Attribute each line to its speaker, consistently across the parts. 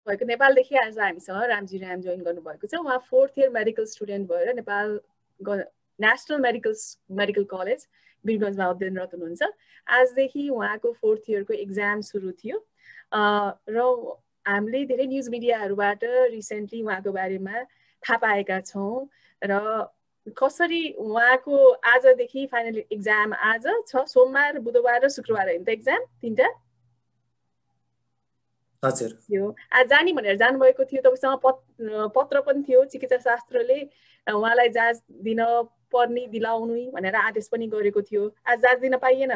Speaker 1: भएको नेपालदेखि आज हामीसँग रामजी राम जोइन गर्नुभएको छ। उहाँ 4th इयर मेडिकल स्टुडेन्ट भएर नेपाल नेसनल मेडिकल कलेज वीरगन्जमा अध्ययनरत हुनुहुन्छ। आजदेखि उहाँको 4th इयरको एक्जाम सुरु थियो र हामीले धेरै न्युज मिडियाहरूबाट रिसेन्टली उहाँको बारेमा थाहा पाएका छौँ र कसरी उहाँको आजदेखि फाइनल एक्जाम आज छ, सोमबार बुधबार र शुक्रबार होइन त एक्जाम, 3टा
Speaker 2: हजुर
Speaker 1: थियो। आज जाने भनेर जानुभएको थियो, तपाईँसँग पत्र पनि थियो, चिकित्सा शास्त्रले उहाँलाई जाँच दिन पर्ने दिलाउनु भनेर आदेश पनि गरेको थियो। आज जाँच दिन पाइएन?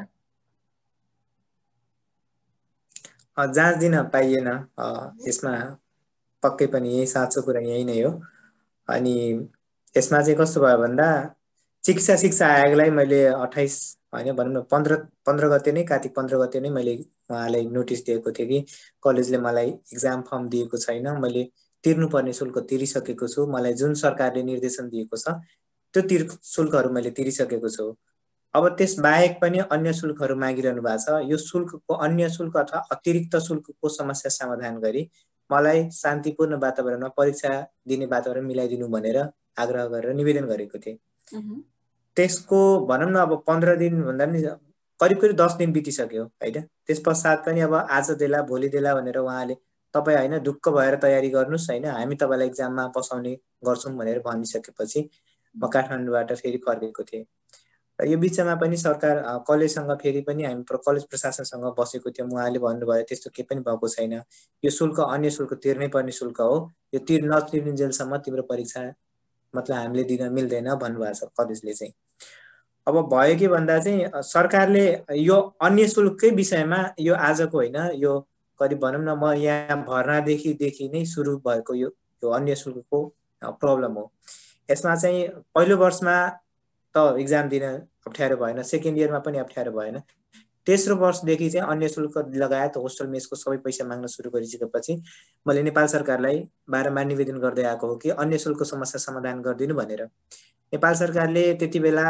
Speaker 2: जाँच दिन पाइएन। यसमा पक्कै पनि यही साँचो कुरा यही नै हो। अनि यसमा चाहिँ कस्तो भयो भन्दा चिकित्सा शिक्षा आयोगलाई मैले 28 होइन भनौँ न 15 गते नै, कार्तिक 15 गते नै मैले उहाँलाई नोटिस दिएको थिएँ कि कलेजले मलाई एक्जाम फर्म दिएको छैन, मैले तिर्नुपर्ने शुल्क तिरिसकेको छु, मलाई जुन सरकारले निर्देशन दिएको छ त्यो शुल्कहरू मैले तिरिसकेको छु। अब त्यस बाहेक पनि अन्य शुल्कहरू मागिरहनु भएको छ। यो शुल्कको अन्य शुल्क अथवा अतिरिक्त शुल्कको समस्या समाधान गरी मलाई शान्तिपूर्ण वातावरणमा परीक्षा दिने वातावरण मिलाइदिनु भनेर आग्रह गरेर निवेदन गरेको थिएँ। त्यसको भनौँ न अब 15 दिन भन्दा पनि करिब 10 दिन बितिसक्यो होइन। त्यस पश्चात पनि अब आज देला भोलि देला भनेर उहाँले तपाईँ होइन ढुक्क भएर तयारी गर्नुहोस् होइन, हामी तपाईँलाई एक्जाममा बसाउने गर्छौँ भनेर भनिसकेपछि म काठमाडौँबाट फेरि फर्केको थिएँ। र यो बिचमा पनि सरकार कलेजसँग फेरि पनि हामी कलेज प्रशासनसँग बसेको थियौँ। उहाँले भन्नुभयो त्यस्तो केही पनि भएको छैन, यो शुल्क अन्य शुल्क तिर्नै पर्ने शुल्क हो, यो नतिर्नुन्जेलसम्म तिम्रो परीक्षा मतलब हामीले दिन मिल्दैन भन्नुभएको छ कलेजले चाहिँ। अब भयो के भन्दा चाहिँ सरकारले यो अन्य शुल्ककै विषयमा यो आजको होइन, यो करिब भनौँ न म यहाँ भर्नादेखि नै सुरु भएको यो अन्य शुल्कको प्रब्लम हो। यसमा चाहिँ पहिलो वर्षमा त एक्जाम दिन अप्ठ्यारो भएन, सेकेन्ड इयरमा पनि अप्ठ्यारो भएन, तेस्रो वर्षदेखि चाहिँ अन्य शुल्क लगायत होस्टल मेसको सबै पैसा माग्न सुरु गरिसकेपछि मैले नेपाल सरकारलाई बारम्बार निवेदन गर्दै आएको हो कि अन्य शुल्क समस्या समाधान गरिदिनु भनेर। नेपाल सरकारले त्यति बेला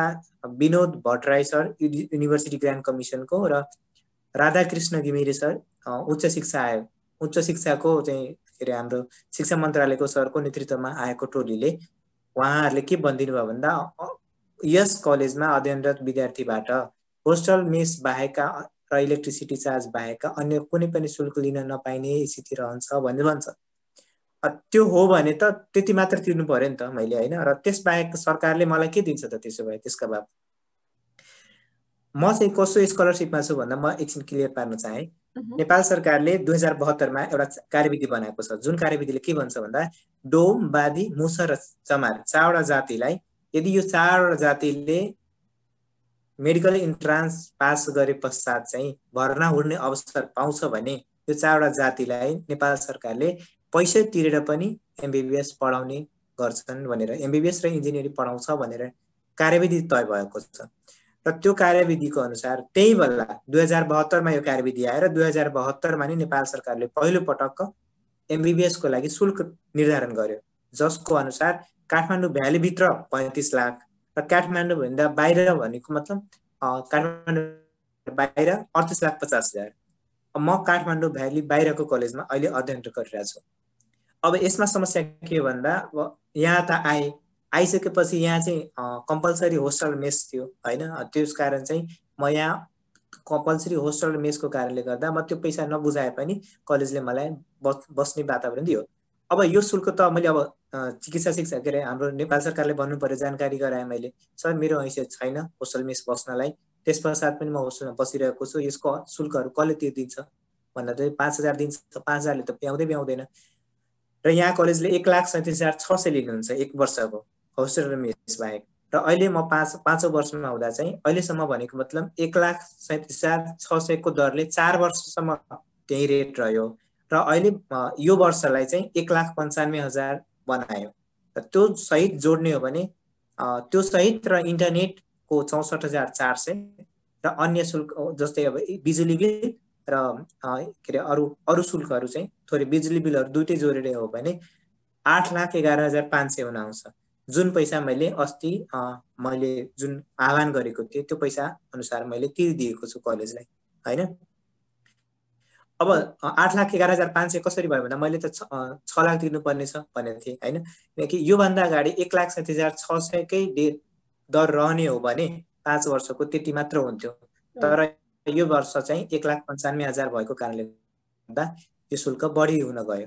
Speaker 2: Binod Bhattarai sir university grant कमिसनको र राधाकृष्ण घिमिरे सर उच्च शिक्षा आयोग, उच्च शिक्षाको चाहिँ के अरे हाम्रो शिक्षा मन्त्रालयको सरको नेतृत्वमा आएको टोलीले उहाँहरूले के भनिदिनु भयो भन्दा यस कलेजमा अध्ययनरत विद्यार्थीबाट होस्टल मेस बाहेकका र इलेक्ट्रिसिटी चार्ज बाहेकका अन्य कुनै पनि शुल्क लिन नपाइने स्थिति रहन्छ भन्ने भन्छ। त्यो हो भने त त्यति मात्र तिर्नु पर्यो नि त मैले होइन। र त्यस बाहेक सरकारले मलाई के दिन्छ त त्यसो भए त्यसका बाबत? म चाहिँ कसो स्कलरसिपमा छु भन्दा म एकछिन क्लियर पार्न चाहे। नेपाल सरकारले 2072 मा एउटा कार्यविधि बनाएको छ, जुन कार्यविधिले के भन्छ भन्दा डोम, बादी, मुसर र चमार 4वटा जातिलाई यदि यो 4वटा जातिले मेडिकल इन्ट्रान्स पास गरे पश्चात चाहिँ भर्ना हुने अवसर पाउँछ भने यो 4वटा जातिलाई नेपाल सरकारले पैसा तिरेर पनि एमबीबीएस पढाउने गर्छन् भनेर, एमबीबीएस र इन्जिनियरिङ पढाउँछ भनेर कार्यविधि तय भएको छ। र त्यो कार्यविधिको अनुसार त्यही बेला 2072 मा यो कार्यविधि आएर 2072 मा नै नेपाल सरकारले पहिलो पटक एमबीबीएस को लागि शुल्क निर्धारण गर्यो, जसको अनुसार काठमाडौँ भ्यालीभित्र 35 लाख र काठमाडौँ भन्दा बाहिर भनेको मतलब काठमाडौँ बाहिर 38,50,000। म काठमाडौँ भ्याली बाहिरको कलेजमा अहिले अध्ययन गरिरहेको छु। अब यसमा समस्या के भन्दा यहाँ त आइसकेपछि यहाँ चाहिँ कम्पलसरी होस्टल मेस थियो होइन। त्यस कारण चाहिँ म यहाँ कम्पलसरी होस्टल मेसको कारणले गर्दा म त्यो पैसा नबुझाए पनि कलेजले मलाई बस्ने वातावरण दियो। अब यो शुल्क त मैले अब चिकित्सा शिक्षा के अरे हाम्रो नेपाल सरकारले भन्नु पर्यो, जानकारी गराएँ मैले, सर मेरो हैसियत छैन होस्टल मेस बस्नलाई, त्यस पश्चात पनि म होस्टलमा बसिरहेको छु, यसको शुल्कहरू कसले तिर्दिन्छ भन्दा चाहिँ 5,000 दिन्छ, 5,000ले त भ्याउँदैन। र यहाँ कलेजले 1,37,600 लिनुहुन्छ एक वर्षको होस्टल र मेस बाहेक। र अहिले म पाँचौं वर्षमा हुँदा चाहिँ अहिलेसम्म भनेको मतलब 1,37,600 को दरले 4 वर्षसम्म त्यही रेट रह्यो। र अहिले यो वर्षलाई चाहिँ 1,95,000 बनायो। र त्यो सहित जोड्ने हो भने त्यो सहित र इन्टरनेटको 64,400 र अन्य शुल्क जस्तै अब बिजुली बिल र के अरे अरू शुल्कहरू चाहिँ थोरै बिजुली बिलहरू दुइटै जोडेर हो भने 8,11,500 हुन आउँछ, जुन पैसा मैले अस्ति मैले जुन आह्वान गरेको थिएँ त्यो पैसा अनुसार मैले तिरिदिएको छु कलेजलाई होइन। अब 8,11,500 कसरी भयो भन्दा मैले त 6 लाख तिर्नुपर्ने छ भनेको थिएँ होइन, किनकि योभन्दा अगाडि 1,60,600 कै दर रहने हो भने 5 वर्षको त्यति मात्र हुन्थ्यो। तर यो वर्ष चाहिँ 1,95,000 भएको कारणले गर्दा यो शुल्क बढी हुन गयो।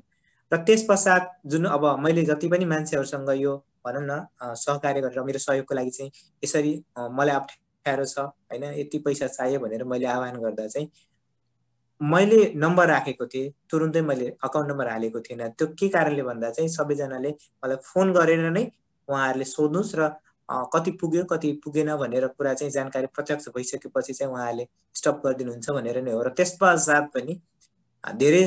Speaker 2: र त्यस पश्चात जुन अब मैले जति पनि मान्छेहरूसँग यो भनौँ न सहकार्य गरेर मेरो सहयोगको लागि चाहिँ यसरी मलाई अप्ठ्यारो छ होइन, यति पैसा चाहियो भनेर मैले आह्वान गर्दा चाहिँ मैले नम्बर राखेको थिएँ, तुरुन्तै मैले अकाउन्ट नम्बर हालेको थिएन। त्यो के कारणले भन्दा चाहिँ सबैजनाले मलाई फोन गरेर नै उहाँहरूले सोध्नुहोस् र कति पुग्यो कति पुगेन भनेर कुरा चाहिँ जानकारी प्रत्यक्ष भइसकेपछि चाहिँ उहाँहरूले स्टप गरिदिनुहुन्छ भनेर नै हो। र त्यस पश्चात पनि धेरै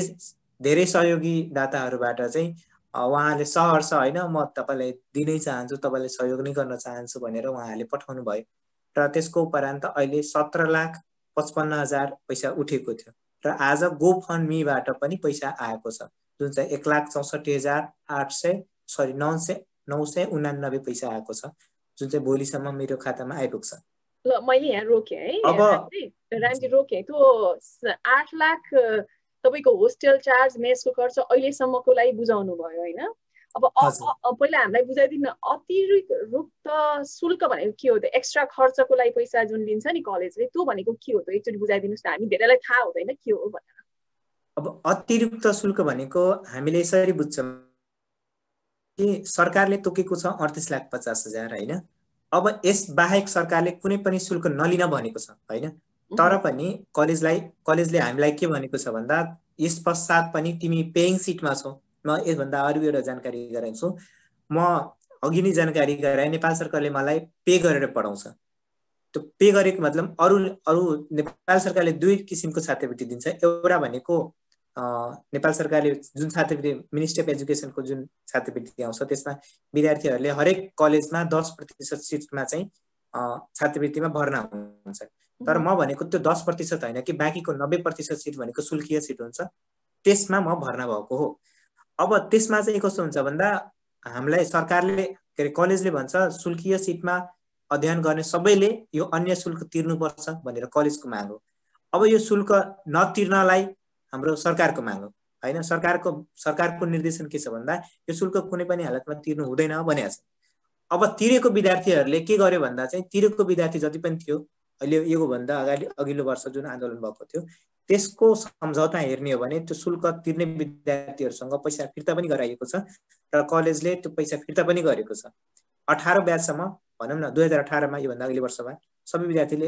Speaker 2: धेरै सहयोगी दाताहरूबाट चाहिँ उहाँले सहर्ष होइन म तपाईँलाई दिनै चाहन्छु, तपाईँलाई सहयोग नै गर्न चाहन्छु भनेर उहाँहरूले पठाउनु भयो। र त्यसको उपरान्त अहिले 17,55,000 पैसा उठेको थियो र आज गोफन्डमीबाट पनि पैसा आएको छ जुन चाहिँ 1,64,999 पैसा आएको छ जुन चाहिँ भोलिसम्म मेरो खातामा आइपुग्छ।
Speaker 1: ल मैले यहाँ रोकेँ है,
Speaker 2: अब
Speaker 1: रामजी रोकेँ। त्यो 8 लाख तपाईँको होस्टेल चार्ज मेसको खर्च अहिलेसम्मको लागि बुझाउनु भयो होइन। अब पहिला हामीलाई बुझाइदिनु, अतिरिक्त शुल्क भनेको के हो त? एक्स्ट्रा खर्चको लागि पैसा जुन लिन्छ नि कलेजले, त्यो भनेको के हो त? एकचोटि बुझाइदिनुहोस् न, हामी धेरैलाई थाहा हुँदैन के हो भनेर।
Speaker 2: अब अतिरिक्त शुल्क भनेको हामीले यसरी बुझ्छौँ कि सरकारले तोकेको छ 38,50,000 होइन। अब यस बाहेक सरकारले कुनै पनि शुल्क नलिन भनेको छ होइन। तर पनि कलेजले हामीलाई के भनेको छ भन्दा यस पश्चात पनि तिमी पेइङ सिटमा छौ। म यसभन्दा अरू एउटा जानकारी गराउँछु। म अघि नै जानकारी गराएँ, नेपाल सरकारले मलाई पे गरेर पढाउँछ। त्यो पे गरेको मतलब अरू नेपाल सरकारले दुई किसिमको छात्रवृत्ति दिन्छ। एउटा भनेको नेपाल सरकारले जुन छात्रवृत्ति मिनिस्ट्री अफ एजुकेसनको जुन छात्रवृत्ति आउँछ त्यसमा विद्यार्थीहरूले हरेक कलेजमा 10% सिटमा चाहिँ छात्रवृत्तिमा भर्ना हुन्छ। तर म भनेको त्यो 10% होइन कि बाँकीको 90% सिट भनेको शुल्कीय सिट हुन्छ, त्यसमा म भर्ना भएको हो। अब त्यसमा चाहिँ कस्तो हुन्छ भन्दा हामीलाई सरकारले के अरे कलेजले भन्छ शुल्कीय सिटमा अध्ययन गर्ने सबैले यो अन्य शुल्क तिर्नुपर्छ भनेर कलेजको माग हो। अब यो शुल्क नतिर्नलाई हाम्रो सरकारको माग हो होइन। सरकारको निर्देशन के छ भन्दा यो शुल्क कुनै पनि हालतमा तिर्नु हुँदैन भनेको छ। अब तिरेको विद्यार्थीहरूले के गर्यो भन्दा चाहिँ तिरेको विद्यार्थी जति पनि थियो अहिले योभन्दा अघिल्लो वर्ष जुन आन्दोलन भएको थियो त्यसको सम्झौता हेर्ने हो भने त्यो शुल्क तिर्ने विद्यार्थीहरूसँग पैसा फिर्ता पनि गराइएको छ र कलेजले त्यो पैसा फिर्ता पनि गरेको छ। 18 ब्याचसम्म भनौँ न 2018मा योभन्दा अघिल्लो वर्षमा सबै विद्यार्थीले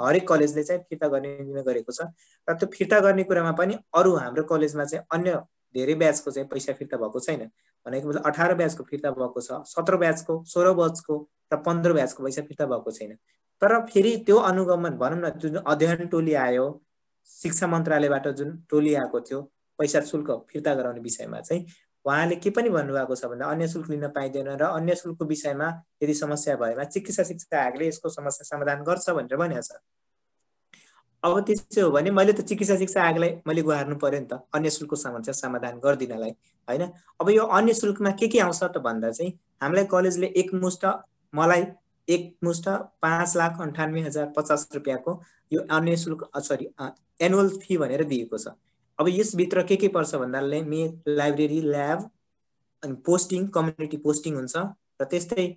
Speaker 2: हरेक कलेजले चाहिँ फिर्ता गर्ने निर्णय गरेको छ। र त्यो फिर्ता गर्ने कुरामा पनि अरू हाम्रो कलेजमा चाहिँ अन्य धेरै ब्याचको चाहिँ पैसा फिर्ता भएको छैन। भनेको मतलब 18 ब्याचको फिर्ता भएको छ, 17 ब्याचको, 16 ब्याचको र 15 ब्याचको पैसा फिर्ता भएको छैन। तर फेरि त्यो अनुगमन भनौँ न जुन अध्ययन टोली आयो, शिक्षा मन्त्रालयबाट जुन टोली आएको थियो पैसा शुल्क फिर्ता गराउने विषयमा चाहिँ उहाँले के पनि भन्नुभएको छ भन्दा अन्य शुल्क लिन पाइँदैन र अन्य शुल्कको विषयमा यदि समस्या भएमा चिकित्सा शिक्षा आयोगले यसको समस्या समाधान गर्छ भनेर भनेको छ। अब त्यसो हो भने मैले त चिकित्सा शिक्षा आयोगलाई मैले गुहार्नु पर्यो नि त अन्य शुल्कको समस्या समाधान गरिदिनलाई होइन। अब यो अन्य शुल्कमा के आउँछ त भन्दा चाहिँ हामीलाई कलेजले मलाई एकमुष्ट 5,98,050 रुपियाँको यो अन्य शुल्क एनुअल फी भनेर दिएको छ। अब यसभित्र के पर्छ भन्दा लाइब्रेरी, ल्याब अनि पोस्टिङ, कम्युनिटी पोस्टिङ हुन्छ र त्यस्तै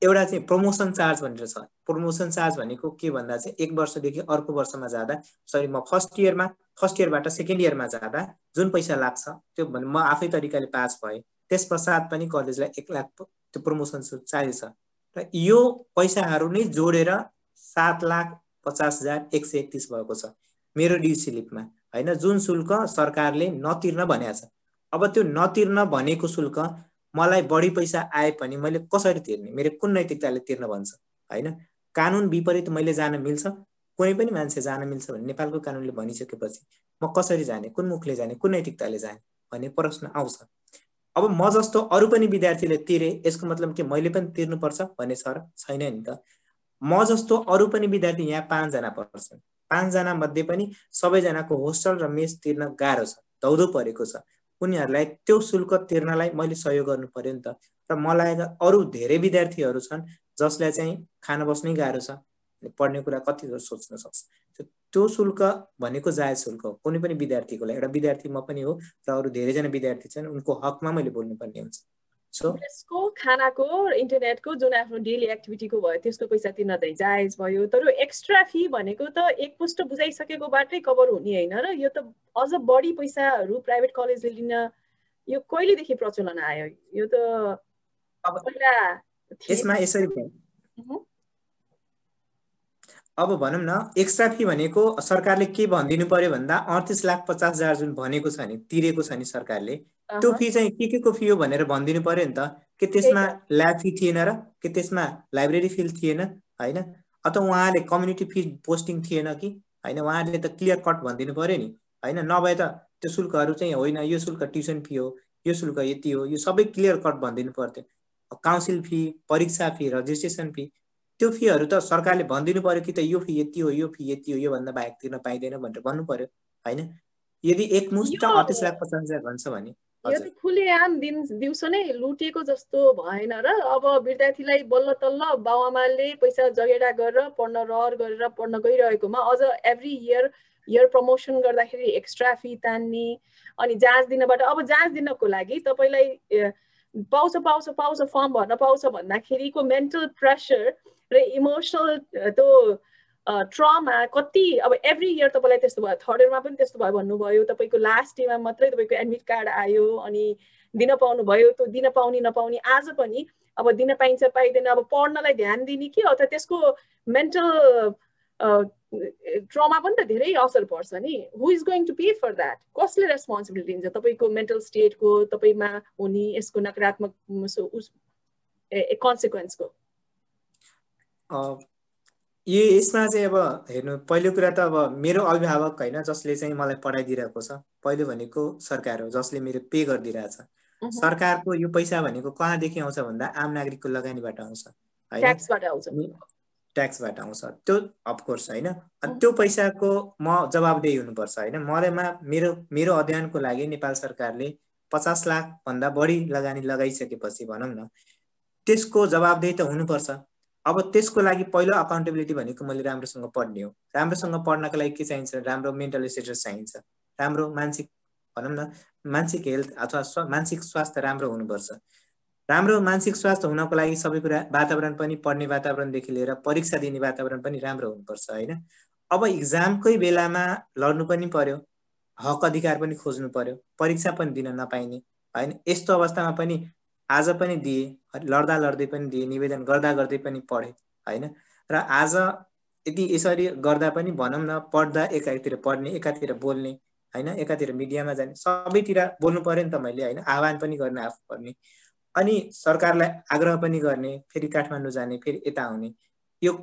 Speaker 2: एउटा चाहिँ प्रमोसन चार्ज भनेर छ। प्रमोसन चार्ज भनेको के भन्दा चाहिँ एक वर्षदेखि अर्को वर्षमा जाँदा म फर्स्ट इयरबाट सेकेन्ड इयरमा जाँदा जुन पैसा लाग्छ त्यो भने म आफै तरिकाले पास भएँ त्यस पश्चात पनि कलेजलाई 1 लाख त्यो प्रमोसन चाहिन्छ र यो पैसाहरू नै जोडेर 7,50,131 भएको छ मेरो ड्यू स्लिपमा होइन, जुन शुल्क सरकारले नतिर्न भनेको छ। अब त्यो नतिर्न भनेको शुल्क मलाई बढी पैसा आए पनि मैले कसरी तिर्ने, मेरो कुन नैतिकताले तिर्न भन्छ होइन। कानुन विपरीत मैले जान मिल्छ, कुनै पनि मान्छे जान मिल्छ भने नेपालको कानुनले भनिसकेपछि म कसरी जाने, कुन मुखले जाने, कुन नैतिकताले जाने भन्ने प्रश्न आउँछ। अब म जस्तो अरू पनि विद्यार्थीले तिरे यसको मतलब के मैले पनि तिर्नुपर्छ भन्ने छ र छैन नि त। म जस्तो अरू पनि विद्यार्थी यहाँ 5 जना पर्छन्, 5 जना मध्ये पनि सबैजनाको होस्टल र मेस तिर्न गाह्रो छ, धौधो परेको छ। उनीहरूलाई त्यो शुल्क तिर्नलाई मैले सहयोग गर्नु पर्यो नि त। र मलाई अरू धेरै विद्यार्थीहरू छन् जसलाई चाहिँ खान बस्नै गाह्रो छ, पढ्ने कुरा कति सोच्न सक्छ। त्यो शुल्क भनेको जायज शुल्क हो कुनै पनि विद्यार्थीको लागि। एउटा विद्यार्थी म पनि हो र अरू धेरैजना विद्यार्थी छन्, उनको हकमा मैले बोल्नुपर्ने हुन्छ। सो
Speaker 1: यसको खानाको इन्टरनेटको जुन आफ्नो डेली एक्टिभिटीको भयो त्यसको पैसा तिर्न चाहिँ जायज भयो, तर एक्स्ट्रा फी भनेको त एकमुष्ट बुझाइसकेकोबाटै कभर हुने होइन र यो त अझ बढी पैसाहरू प्राइभेट कलेजले लिन यो कहिलेदेखि प्रचलन आयो? यो त पहिला
Speaker 2: यसमा यसरी अब भनौँ न एक्स्ट्रा फी भनेको सरकारले के भनिदिनु पर्यो भन्दा 38,50,000 जुन भनेको छ नि तिरेको छ नि सरकारले, त्यो फी चाहिँ के को फी हो भनेर भनिदिनु पर्यो नि त। के त्यसमा ल्याब फी थिएन र? के त्यसमा लाइब्रेरी फी थिएन होइन? अथवा उहाँले कम्युनिटी फी पोस्टिङ थिएन कि होइन? उहाँले त क्लियर कट भनिदिनु पर्यो नि होइन? नभए त त्यो शुल्कहरू चाहिँ होइन यो शुल्क ट्युसन फी हो, यो शुल्क यति हो, यो सबै क्लियर कट भनिदिनु पर्थ्यो। काउन्सिल फी, परीक्षा फी, रजिस्ट्रेसन फी, त्यो फीहरू त सरकारले भनिदिनु पर्यो कि त यो फी यति हो, यो फी यति हो, यो भन्दा बाहेक तिर्न पाइँदैन भनेर भन्नु पर्यो होइन? यदि एकमुष्ट 38,50,000 भन्छ भने
Speaker 1: यो त खुलेआम दिउँसो नै लुटेको जस्तो भएन र? अब विद्यार्थीलाई बल्ल तल्ल बाउआमाले पैसा जगेडा गरेर पढ्न रहर गरेर पढ्न गइरहेकोमा अझ एभ्री इयर प्रमोसन गर्दाखेरि एक्स्ट्रा फी तान्ने, अनि जाँच दिनबाट अब जाँच दिनको लागि तपाईँलाई पाउँछ फर्म भर्न पाउँछ भन्दाखेरिको मेन्टल प्रेसर र इमोसनल त्यो ट्रमा कति, अब एभ्री इयर तपाईँलाई त्यस्तो भयो, थर्ड इयरमा पनि त्यस्तो भयो भन्नुभयो, तपाईँको लास्ट इयरमा मात्रै तपाईँको एडमिट कार्ड आयो अनि दिन पाउनु भयो, त्यो दिन पाउने नपाउने आज पनि अब दिन पाइन्छ पाइँदैन, अब पढ्नलाई ध्यान दिने कि अथवा त्यसको मेन्टल ट्रमा पनि त धेरै असर पर्छ नि। Who is going to pay for that? कसले रेस्पोन्सिबिलिटी लिन्छ तपाईँको मेन्टल स्टेटको, तपाईँमा हुने यसको नकारात्मक कन्सिक्वेन्सको?
Speaker 2: यसमा चाहिँ अब हेर्नु, पहिलो कुरा त अब मेरो अभिभावक होइन जसले चाहिँ मलाई पढाइदिरहेको छ, पहिलो भनेको सरकार हो जसले मेरो पे गरिदिरहेछ। सरकारको यो पैसा भनेको कहाँदेखि आउँछ भन्दा आम नागरिकको लगानीबाट आउँछ होइन? ट्याक्सबाट आउँछ त्यो अफकोर्स होइन? त्यो पैसाको म जवाबदेही हुनुपर्छ होइन? मेरो अध्ययनको लागि नेपाल सरकारले 50 लाख भन्दा बढी लगानी लगाइसकेपछि भनौँ न त्यसको जवाबदेही त हुनुपर्छ। अब त्यसको लागि पहिलो अकाउन्टेबिलिटी भनेको मैले राम्रोसँग पढ्ने हो। राम्रोसँग पढ्नको लागि के चाहिन्छ? राम्रो मेन्टल स्टेटस चाहिन्छ, राम्रो मानसिक भनौँ न मानसिक हेल्थ अथवा मानसिक स्वास्थ्य राम्रो हुनुपर्छ। राम्रो मानसिक स्वास्थ्य हुनको लागि सबै कुरा वातावरण पनि, पढ्ने वातावरणदेखि लिएर परीक्षा दिने वातावरण पनि राम्रो हुनुपर्छ होइन? अब इक्जामकै बेलामा लड्नु पनि पर्यो, हक अधिकार पनि खोज्नु पर्यो, परीक्षा पनि दिन नपाइने होइन? यस्तो अवस्थामा पनि आज पनि दिए, लड्दा लड्दै पनि दिए, निवेदन गर्दा गर्दै पनि पढे होइन? र आज यदि यसरी गर्दा पनि भनौँ न पढ्दा एकातिर पढ्ने, एकातिर बोल्ने होइन, एकातिर मिडियामा जाने, सबैतिर बोल्नु पर्यो नि त मैले होइन? आह्वान पनि गर्ने आफू पर्ने, अनि सरकारलाई आग्रह पनि गर्ने, फेरि काठमाडौँ जाने, फेरि यता आउने, यो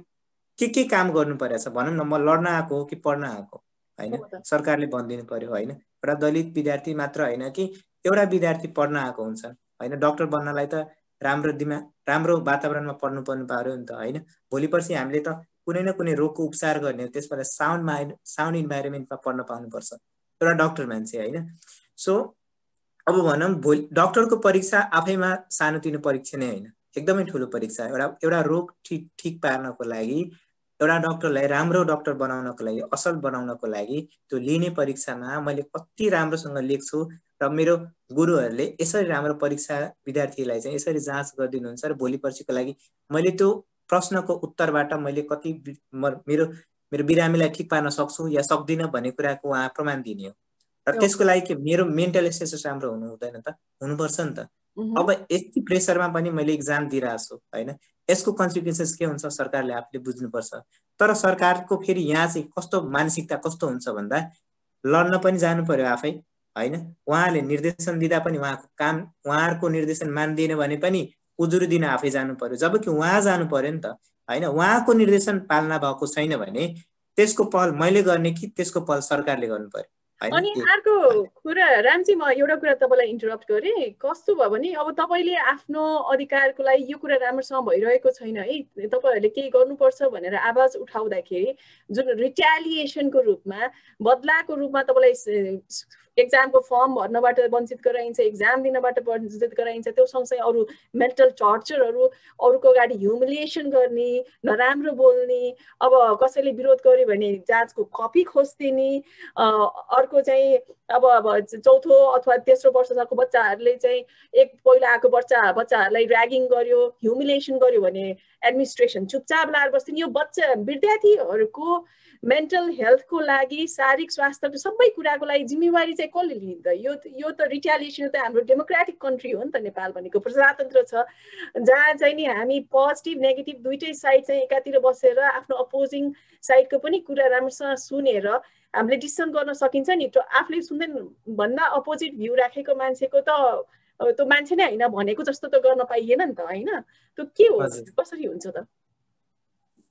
Speaker 2: के काम गर्नु परेछ भनौँ न? म लड्न आएको हो कि पढ्न आएको होइन? सरकारले भनिदिनु पर्यो होइन? एउटा दलित विद्यार्थी मात्र होइन कि एउटा विद्यार्थी पढ्न आएको हुन्छन् होइन? डक्टर बन्नलाई त राम्रो वातावरणमा पढ्नु पर्नु पर्यो नि त होइन? भोलि पर्सि हामीले त कुनै न कुनै रोगको उपचार गर्ने, त्यसबाट साउन्ड इन्भाइरोमेन्टमा पढ्न पाउनुपर्छ एउटा डक्टर मान्छे होइन? सो अब भनौँ भोलि डक्टरको परीक्षा आफैमा सानोतिनो परीक्षा नै होइन, एकदमै ठुलो परीक्षा। एउटा रोग ठिक पार्नको लागि, एउटा डक्टरलाई राम्रो डक्टर बनाउनको लागि, असल बनाउनको लागि त्यो लिने परीक्षामा मैले कति राम्रोसँग लेख्छु र मेरो गुरुहरूले यसरी राम्रो परीक्षा विद्यार्थीलाई चाहिँ यसरी जाँच गरिदिनुहुन्छ र भोलि पर्सिको लागि मैले त्यो प्रश्नको उत्तरबाट मैले कति मेरो बिरामीलाई ठिक पार्न सक्छु या सक्दिनँ भन्ने कुराको उहाँ प्रमाण दिने हो। र त्यसको लागि के मेरो मेन्टल स्टेटस राम्रो हुनु हुँदैन त? हुनुपर्छ नि त। अब यति प्रेसरमा पनि मैले इक्जाम दिइरहेको छु होइन? यसको कन्सिक्वेन्सेस के हुन्छ सरकारले आफूले बुझ्नुपर्छ। तर सरकारको फेरि यहाँ चाहिँ कस्तो मानसिकता कस्तो हुन्छ भन्दा लड्न पनि जानु पर्यो आफै होइन? उहाँले निर्देशन दिँदा पनि उहाँको काम, उहाँहरूको निर्देशन मान्दिएन भने पनि उजुरी दिन आफै जानु पर्यो, जबकि उहाँ जानु पर्यो नि त होइन? उहाँको निर्देशन पालना भएको छैन भने त्यसको पहल मैले गर्ने कि त्यसको पहल सरकारले गर्नु पर्यो।
Speaker 1: अनि अर्को कुरा रामजी, म एउटा कुरा तपाईँलाई इन्टरप्ट गरेँ। कस्तो भयो भने अब तपाईँले आफ्नो अधिकारको लागि यो कुरा राम्रोसँग भइरहेको छैन है, तपाईँहरूले केही गर्नुपर्छ भनेर आवाज उठाउँदाखेरि जुन रिट्यालिएसनको रूपमा, बदलाको रूपमा तपाईँलाई एक्जामको फर्म भर्नबाट वञ्चित गराइन्छ, एक्जाम दिनबाट वञ्चित गराइन्छ, त्यो सँगसँगै अरू मेन्टल टर्चरहरू, अरूको अगाडि ह्युमिलिएसन गर्ने, नराम्रो बोल्ने, अब कसैले विरोध गर्यो भने जाँचको कपी खोजिदिने, अर्को चाहिँ अब चौथो अथवा तेस्रो वर्षको बच्चाहरूले चाहिँ पहिला आएको बच्चाहरूलाई ऱ्यागिङ गर्यो, ह्युमिलिएसन गर्यो भने एडमिनिस्ट्रेसन चुपचाप लाएर बस्दिने। यो विद्यार्थीहरूको मेन्टल हेल्थको लागि, शारीरिक स्वास्थ्यको सबै कुराको लागि जिम्मेवारी चाहिँ कसले लिने त? यो त रिटालिएसन त हाम्रो डेमोक्रेटिक कन्ट्री हो नि त नेपाल भनेको, प्रजातन्त्र छ, जहाँ चाहिँ नि हामी पोजिटिभ नेगेटिभ दुइटै साइड चाहिँ एकातिर बसेर आफ्नो अपोजिङ साइडको पनि कुरा राम्रोसँग सुनेर हामीले डिसिसन गर्न सकिन्छ नि। आफूले सुन्दैन भन्दा अपोजिट भ्यू राखेको मान्छेको त त्यो मान्छे नै होइन भनेको जस्तो त गर्न पाइएन नि त, होइन? त्यो के हो, कसरी हुन्छ त?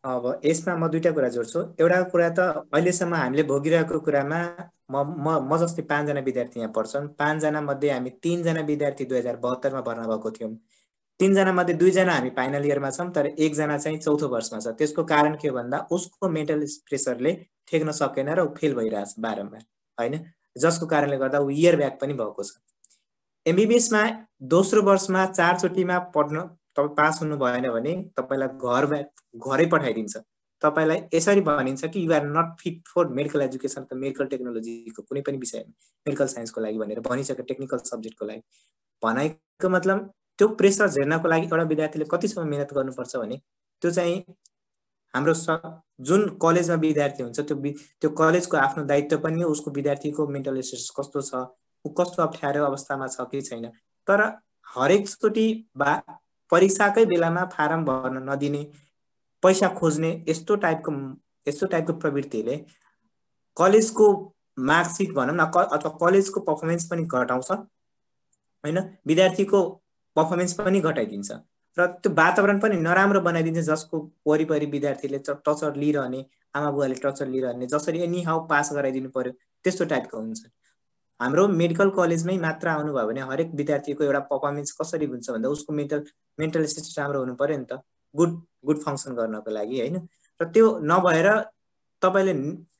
Speaker 2: अब यसमा म दुईटा कुरा जोड्छु। एउटा कुरा त अहिलेसम्म हामीले भोगिरहेको कुरामा म जस्तै 5 जना विद्यार्थी यहाँ पढ्छन्। 5 जना मध्ये हामी 3 जना विद्यार्थी 2072 मा भर्ना भएको थियौँ। 3 जना मध्ये 2 जना हामी फाइनल इयरमा छौँ, तर 1 जना चाहिँ चौथो वर्षमा छ। त्यसको कारण के हो भन्दा उसको मेन्टल प्रेसरले ठेक्न सकेन र ऊ फेल भइरहेछ बारम्बार, होइन? जसको कारणले गर्दा ऊ इयर ब्याक पनि भएको छ। एमबिबिएसमा दोस्रो वर्षमा 4 चोटिमा पढ्न तपाईँ पास हुनु भएन भने तपाईँलाई घरै पठाइदिन्छ। तपाईँलाई यसरी भनिन्छ कि you are not fit for medical education, त मेडिकल टेक्नोलोजीको कुनै पनि विषयमा, मेडिकल साइन्सको लागि भनेर भनिसक्यो, टेक्निकल सब्जेक्टको लागि। भनाइको मतलब त्यो प्रेसर झेल्नको लागि एउटा विद्यार्थीले कतिसम्म मेहनत गर्नुपर्छ भने त्यो चाहिँ हाम्रो जुन कलेजमा विद्यार्थी हुन्छ त्यो कलेजको आफ्नो दायित्व पनि हो, उसको विद्यार्थीको मेन्टल स्टेटस कस्तो छ, ऊ कस्तो अप्ठ्यारो अवस्थामा छ कि छैन। तर हरेकचोटि परीक्षाकै बेलामा फारम भर्न नदिने, पैसा खोज्ने यस्तो टाइपको प्रवृत्तिले कलेजको मार्कसिट भनौँ न अथवा कलेजको पर्फर्मेन्स पनि घटाउँछ, होइन? विद्यार्थीको पर्फर्मेन्स पनि घटाइदिन्छ र त्यो वातावरण पनि नराम्रो बनाइदिन्छ, जसको वरिपरि विद्यार्थीले टर्चर लिइरहने, आमा बुवाले टर्चर लिइरहने, जसरी एनी हाउ पास गराइदिनु पर्यो त्यस्तो टाइपको हुन्छ। हाम्रो मेडिकल कलेजमै मात्र आउनुभयो भने हरेक विद्यार्थीको एउटा पर्फर्मेन्स कसरी हुन्छ भन्दा उसको मेन्टल स्टेटस राम्रो हुनु पर्यो नि त, गुड फङ्सन गर्नको लागि, होइन? र त्यो नभएर तपाईँले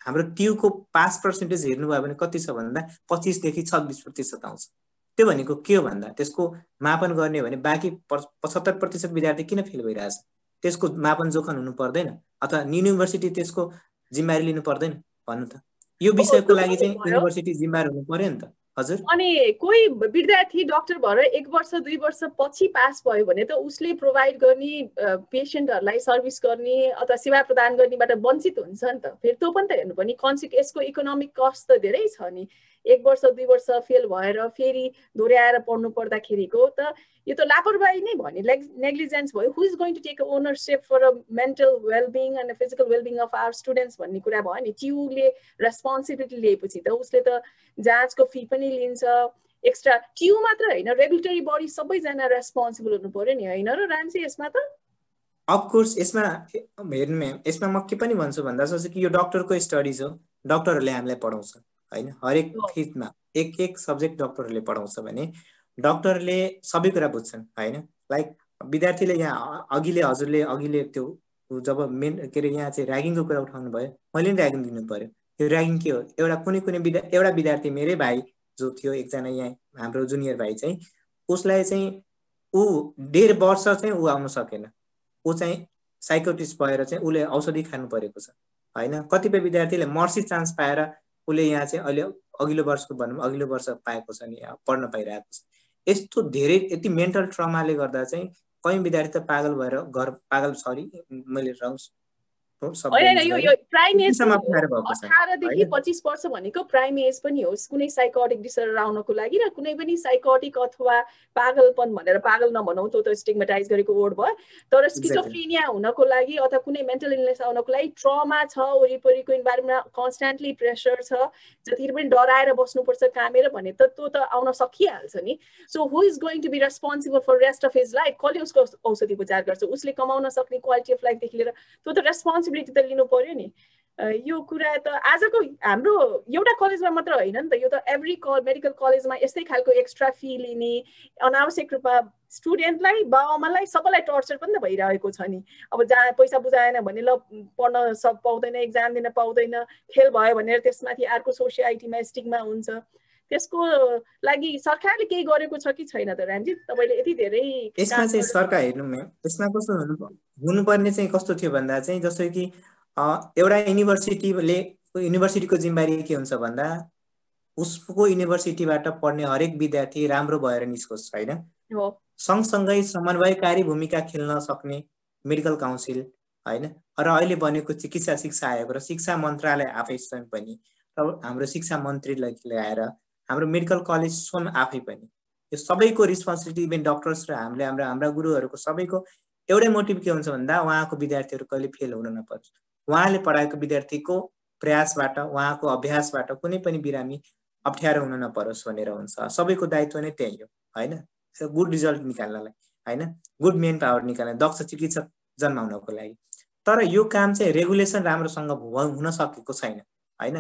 Speaker 2: हाम्रो ट्युको पास पर्सेन्टेज हेर्नुभयो भने कति छ भन्दा 25 देखि 26% आउँछ। त्यो भनेको के हो भन्दा त्यसको मापन गर्ने हो भने बाँकी 75% विद्यार्थी किन फेल भइरहेछ? त्यसको मापन जोखन हुनु पर्दैन? अथवा युनिभर्सिटी त्यसको जिम्मेवारी लिनु पर्दैन? भन्नु त। यो विषयको लागि चाहिँ युनिभर्सिटी जिम्मेवार हुनु पर्यो नि त। हजुर।
Speaker 1: अनि कोही विद्यार्थी डाक्टर भएर 1 वर्ष 2 वर्ष पछि पास भयो भने त उसले प्रोभाइड गर्ने पेसेन्टहरूलाई सर्भिस गर्ने अथवा सेवा प्रदान गर्नेबाट वञ्चित हुन्छ नि त। फेरि त्यो पनि त हेर्नु पर्ने, यसको इकोनोमिक कस्ट त धेरै छ नि। 1 वर्ष 2 वर्ष फेल भएर फेरि दोहोऱ्याएर पढ्नु पर्दाखेरिको त यो त लापरवाही नै भन्ने, नेग्लिजेन्स भयो। Who is going to take ownership for a mental wellbeing and physical wellbeing of our students भन्ने कुरा भयो नि। ट्युले रेस्पोन्सिबिलिटी लिएपछि त उसले त जाँचको फी पनि लिन्छ, एक्स्ट्रा। ट्यु मात्र होइन, रेगुलेटरी बडी सबैजना रेस्पोन्सिबल हुनु पर्यो नि, होइन र राम्सी? यसमा त
Speaker 2: अफकोर्स यसमा हेर्नु, यसमा म के पनि भन्छु भन्दा जस्तो कि यो डक्टरको स्टडिज हो, डक्टरहरूले हामीलाई पढाउँछ, होइन? हरेक फिल्डमा एक सब्जेक्ट डक्टरहरूले पढाउँछ भने डक्टरले सबै कुरा बुझ्छन्, होइन? लाइक विद्यार्थीले यहाँ अघिले त्यो जब के अरे यहाँ चाहिँ ऱ्यागिङको कुरा उठाउनु भयो, मैले पनि ऱ्यागिङ दिनु पर्यो। यो ऱ्यागिङ के हो? एउटा विद्यार्थी मेरै भाइ जो थियो, एकजना यहाँ हाम्रो जुनियर भाइ चाहिँ, उसलाई चाहिँ ऊ 1.5 वर्ष चाहिँ ऊ आउन सकेन। ऊ चाहिँ साइकोटिस्ट भएर चाहिँ उसले औषधि खानु परेको छ, होइन? कतिपय विद्यार्थीले मर्सी चान्स पाएर उसले यहाँ चाहिँ अहिले अघिल्लो वर्ष पाएको छ नि, पढ्न पाइरहेको छ। यस्तो धेरै यति मेन्टल ट्रमाले गर्दा चाहिँ कहीँ विद्यार्थी त पागल भएर मैले
Speaker 1: होइन, यो प्राइम एज 18 देखि 25 वर्ष भनेको प्राइम एज पनि हो कुनै साइकोटिक डिसअर्डर आउनको लागि, र कुनै पनि साइकोटिक अथवा पागलपन भनेर पागल नभनौँ, त्यो त स्टिगमेटाइज गरेको वर्ड भयो, तर स्किजोफ्रेनिया हुनको लागि अथवा कुनै मेन्टल इलनेस आउनको लागि ट्रमा छ, वरिपरिको इन्भाइरोमेन्टमा कन्स्ट्यान्टली प्रेसर छ, जतिखेर पनि डराएर बस्नुपर्छ कामेर भने त त्यो त आउन सकिहाल्छ नि। So who is going to be responsible for rest of his life? कसले उसको औषधि उपचार गर्छ? उसले कमाउन सक्ने क्वालिटी अफ लाइफदेखि लिएर त्यो त रेस्पोन्सिबिलिटी त लिनु पर्यो नि। यो कुरा त आजको हाम्रो एउटा कलेजमा मात्र होइन नि त, यो त एभ्री मेडिकल कलेजमा यस्तै खालको एक्स्ट्रा फी लिने, अनावश्यक रूपमा स्टुडेन्टलाई, बाबुआमालाई, सबैलाई टर्चर पनि त भइरहेको छ नि। अब जहाँ पैसा बुझाएन भने ल पढ्न पाउँदैन, एक्जाम दिन पाउँदैन, फेल भयो भनेर त्यसमाथि अर्को सोसाइटीमा स्टिगमा हुन्छ। त्यसको लागि सरकारले केही गरेको छ कि छैन त रामजी? तपाईले यति धेरै
Speaker 2: यसमा चाहिँ सरकार हेर्नु म्याम, यसमा कस्तो हुनुपर्ने चाहिँ कस्तो थियो भन्दा चाहिँ जस्तो कि एउटा युनिभर्सिटीको जिम्मेवारी के हुन्छ भन्दा उसको युनिभर्सिटीबाट पढ्ने हरेक विद्यार्थी राम्रो भएर निस्कोस् हैन। सँगसँगै समन्वयकारी भूमिका खेल्न सक्ने मेडिकल काउन्सिल हैन, र अहिले बनेको चिकित्सा शिक्षा आयोग र शिक्षा मन्त्रालय आफै स्वयं पनि र हाम्रो शिक्षा मन्त्रीलाई ल्याएर हाम्रो मेडिकल कलेज स्वयं आफै पनि यो सबैको रिस्पोन्सिबिलिटी, इभन डक्टर्स र हामीले हाम्रा गुरुहरूको सबैको एउटै मोटिभ के हुन्छ भन्दा उहाँको विद्यार्थीहरू कहिले फेल हुन नपरोस्, उहाँले पढाएको विद्यार्थीको प्रयासबाट उहाँको अभ्यासबाट कुनै पनि बिरामी अप्ठ्यारो हुन नपरोस् भनेर हुन्छ। सबैको दायित्व नै त्यही हो हैन, गुड रिजल्ट निकाल्नलाई हैन, गुड मेन पावर निकाल्न, दक्ष चिकित्सक जन्माउनको लागि। तर यो काम चाहिँ रेगुलेसन राम्रोसँग हुन सकेको छैन हैन।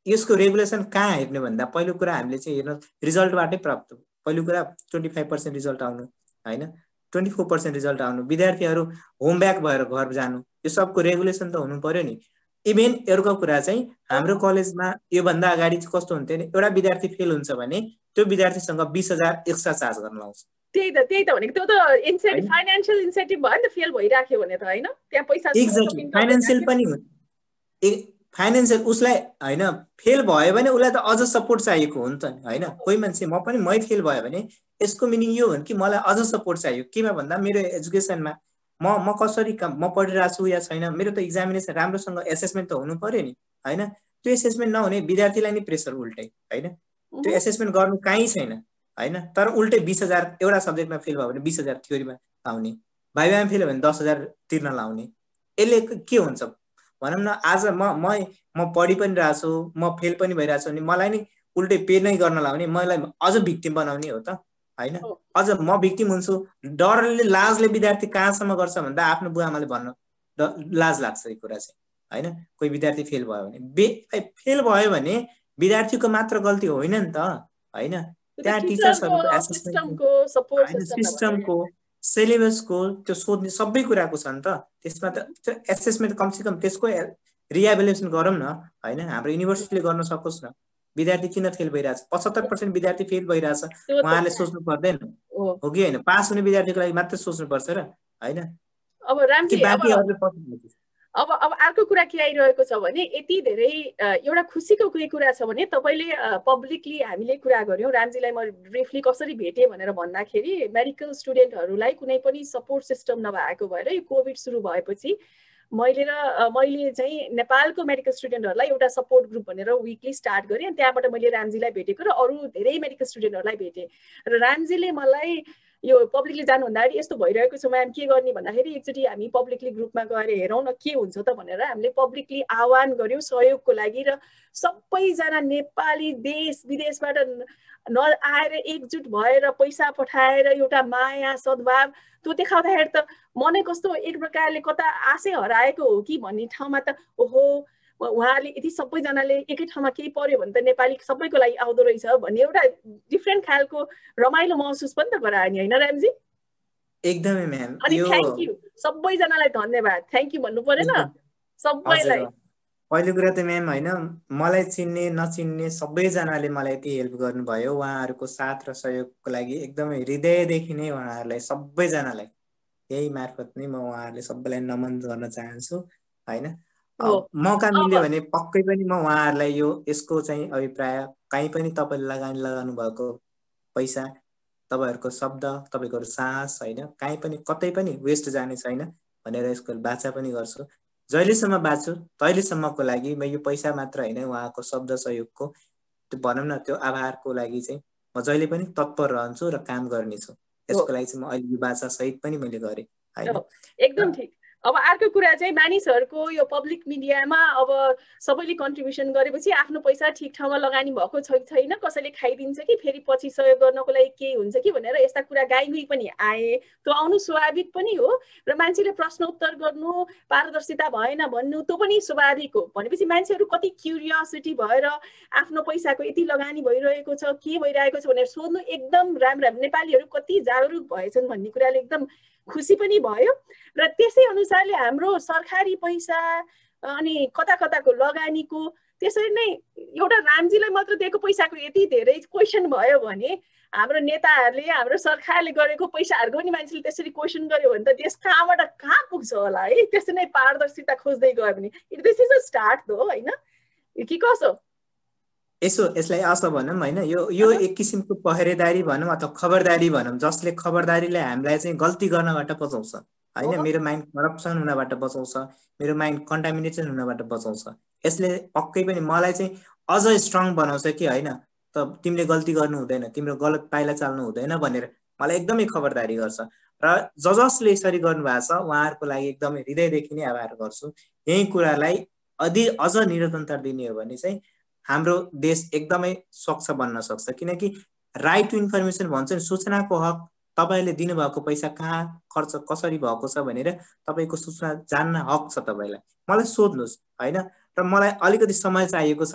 Speaker 2: यसको रेगुलेसन कहाँ हेर्ने भन्दा पहिलो कुरा हामीले चाहिँ हेर्नु रिजल्टबाटै प्राप्त। पहिलो कुरा 25% रिजल्ट आउनु हैन, 24% रिजल्ट आउनु, विद्यार्थीहरू होमब्याक भएर घर जानु, यो सबको रेगुलेसन त हुनु पर्यो नि। इभेन अर्को कुरा चाहिँ हाम्रो कलेजमा योभन्दा अगाडि चाहिँ कस्तो हुन्थ्यो नि, एउटा विद्यार्थी फेल हुन्छ भने त्यो विद्यार्थीसँग 20,000 एक्स्ट्रा चार्ज गर्न लाउँछ।
Speaker 1: त्यही त भनेको, त्यो त इन्सेन्टिभ, फाइनान्शियल इन्सेन्टिभ भयो नि त फेल भइराख्यो भने त हैन, त्यहाँ पैसा
Speaker 2: एक्ज्याक्टली फाइनान्शियल पनि हो, फाइनान्शियल उसलाई हैन, फेल भयो भने उसलाई त अझ सपोर्ट चाहिएको हो नि त हैन। कोही मान्छे मै फेल भयो भने यसको मिनिङ यो हो कि मलाई अझ सपोर्ट चाहियो, केमा भन्दा मेरो एजुकेसनमा म कसरी म पढिरहेको छु या छैन, मेरो त एक्जामिनेसन राम्रोसँग एसेसमेन्ट त हुनु पर्यो नि हैन। त्यो एसेसमेन्ट नहुने विद्यार्थीलाई नै प्रेसर उल्टै हैन, त्यो एसेसमेन्ट गर्नु कहीँ छैन हैन। तर उल्टै 20,000 एउटा सब्जेक्टमा फेल भयो भने 20,000 थ्योरीमा आउने, भाइभामा फेल भयो भने 10,000 तिर्न लाउने। यसले के हुन्छ भनौँ न, आज म पढि पनि रहेको छु, म फेल पनि भइरहेको छु भने मलाई नै उल्टै पे नै गर्न लाउने, मलाई अझ भिक्टिम बनाउने हो त हैन। अझ म भिक्टिम हुन्छु, डरले लाजले विद्यार्थी कहाँसम्म गर्छ भन्दा आफ्नो बुवाआमाले भन्न लाज लाग्छ यो कुरा चाहिँ हैन। कोही विद्यार्थी फेल भयो भने विद्यार्थीको मात्र गल्ती होइन नि त हैन, त्यहाँ टिचर्सहरुको सिस्टमको सिलेबसको त्यो सोध्ने सबै कुराको छ नि त। त्यसमा त एसेसमेन्ट कमसेकम त्यसको रिएभ्यालुएसन गरौँ न हैन, हाम्रो युनिभर्सिटीले गर्न सकोस् न। विद्यार्थी किन फेल भइरहेछ, 75% विद्यार्थी फेल भइरहेछ, उहाँले सोच्नु पर्दैन हो कि हैन? पास हुने विद्यार्थीको लागि मात्र सोच्नु पर्छ र हैन।
Speaker 1: अब रामजी अब अर्को कुरा के आइरहेको छ भने, यति धेरै एउटा खुसीको के कुरा छ भने तपाईले पब्लिकली हामीले कुरा गर्यौं, रामजीलाई म ब्रिफली कसरी भेटे भनेर भन्दाखेरि मेडिकल स्टुडेन्टहरूलाई कुनै पनि सपोर्ट सिस्टम नभएको भएर यो कोभिड सुरु भएपछि मैले चाहिँ नेपालको मेडिकल स्टुडेन्टहरूलाई एउटा सपोर्ट ग्रुप भनेर विकली स्टार्ट गरेँ। त्यहाँबाट मैले रामजीलाई भेटेको र अरू धेरै मेडिकल स्टुडेन्टहरूलाई भेटेँ र रामजीले मलाई यो पब्लिकली जानुभन्दा अगाडि यस्तो भइरहेको छ म्याम के गर्ने भन्दाखेरि एकचोटि हामी पब्लिकली ग्रुपमा गएर हेरौँ न के हुन्छ त भनेर हामीले पब्लिकली आह्वान गर्यौँ सहयोगको लागि। र सबैजना नेपाली देश विदेशबाट आएर एकजुट भएर पैसा पठाएर एउटा माया सद्भाव त्यो देखाउँदाखेरि त मनै कस्तो एक प्रकारले कता आशै हराएको हो कि भन्ने ठाउँमा त ओहो उहाँले यति सबैजनाले एकै ठाउँमा केही पर्यो भने त नेपाली सबैको लागि आउँदो रहेछ भन्ने एउटा डिफ्रेन्ट खालको रमाइलो महसुस पनि त गरायो नि हैन रामजी?
Speaker 2: एकदमै म्याम।
Speaker 1: अनि थ्यांक यू सबैजनालाई, धन्यवाद, थ्यांक यू भन्नु परेन सबैलाई।
Speaker 2: पहिलो कुरा त म्याम हैन, मलाई चिन्ने नचिन्ने सबैजनाले मलाई यति हेल्प गर्नुभयो, उहाँहरूको साथ र सहयोगको लागि एकदमै हृदयदेखि नै उहाँहरूलाई सबैजनालाई यही मार्फत नै म उहाँहरूले सबैलाई नमन गर्न चाहन्छु हैन। मौका मिल्यो भने पक्कै पनि म उहाँहरूलाई यसको चाहिँ अभिप्राय कहीँ पनि तपाईँले लगाउनु भएको पैसा, तपाईँहरूको शब्द, तपाईँको साहस हैन, कहीँ पनि कतै पनि वेस्ट जाने छैन भनेर यसको बाचा पनि गर्छु। जहिलेसम्म बाँच्छु तहिलेसम्मको लागि म यो पैसा मात्र होइन, उहाँको शब्द सहयोगको त्यो भनौँ न त्यो आभारको लागि चाहिँ म जहिले पनि तत्पर रहन्छु र काम गर्नेछु। यसको लागि चाहिँ म अहिले यो बाचा सहित पनि मैले गरेँ हैन।
Speaker 1: एकदम ठीक। अब अर्को कुरा चाहिँ मानिसहरूको यो पब्लिक मिडियामा अब सबैले कन्ट्रिब्युसन गरेपछि आफ्नो पैसा ठिक ठाउँमा लगानी भएको छैन, कसैले खाइदिन्छ कि फेरि पछि सहयोग गर्नको लागि के हुन्छ कि भनेर यस्ता कुरा गाइगुई पनि आए। त्यो आउनु स्वाभाविक पनि हो र मान्छेले प्रश्न उत्तर गर्नु, पारदर्शिता भएन भन्नु त्यो पनि स्वाभाविक हो। भनेपछि मान्छेहरू कति क्युरियोसिटी भएर आफ्नो पैसाको यति लगानी भइरहेको छ, के भइरहेको छ भनेर सोध्नु एकदम राम्रो। नेपालीहरू कति जागरुक भएछन् भन्ने कुराले एकदम खुसी पनि भयो र त्यसै अनुसार अनुसारले हाम्रो सरकारी पैसा अनि कता कताको लगानीको त्यसरी नै एउटा रामजीलाई मात्र दिएको पैसाको यति धेरै क्वेसन भयो भने हाम्रो नेताहरूले हाम्रो सरकारले गरेको पैसाहरूको पनि मान्छेले त्यसरी क्वेसन गर्यो भने त देश कहाँबाट कहाँ पुग्छ होला है। त्यसरी नै पारदर्शिता खोज्दै गयो भने दिस इज अ स्टार्ट हो होइन कि कसो?
Speaker 2: यसलाई असो भनौँ होइन, यो एक किसिमको पहरेदारी भनौँ अथवा खबरदारी भनौँ, जसले खबरदारीले हामीलाई चाहिँ गल्ती गर्नबाट बचाउँछ होइन। मेरो माइन्ड करप्सन हुनबाट बचाउँछ, मेरो माइन्ड कन्टामिनेसन हुनबाट बचाउँछ। यसले पक्कै पनि मलाई चाहिँ अझ स्ट्रङ बनाउँछ कि होइन त तिमीले गल्ती गर्नु हुँदैन, तिम्रो गलत पाइला चाल्नु हुँदैन भनेर मलाई एकदमै खबरदारी गर्छ। र जसले यसरी गर्नुभएको छ उहाँहरूको लागि एकदमै हृदयदेखि नै आभार गर्छु। यही कुरालाई अझ निरन्तरता दिने हो भने चाहिँ हाम्रो देश एकदमै स्वच्छ बन्न सक्छ। किनकि राइट टु इन्फर्मेसन भन्छ नि, सूचनाको हक। तपाईँले दिनुभएको पैसा कहाँ खर्च कसरी भएको छ भनेर तपाईँको सूचना जान्न हक छ तपाईँलाई। मलाई सोध्नुहोस् होइन। र मलाई अलिकति समय चाहिएको छ।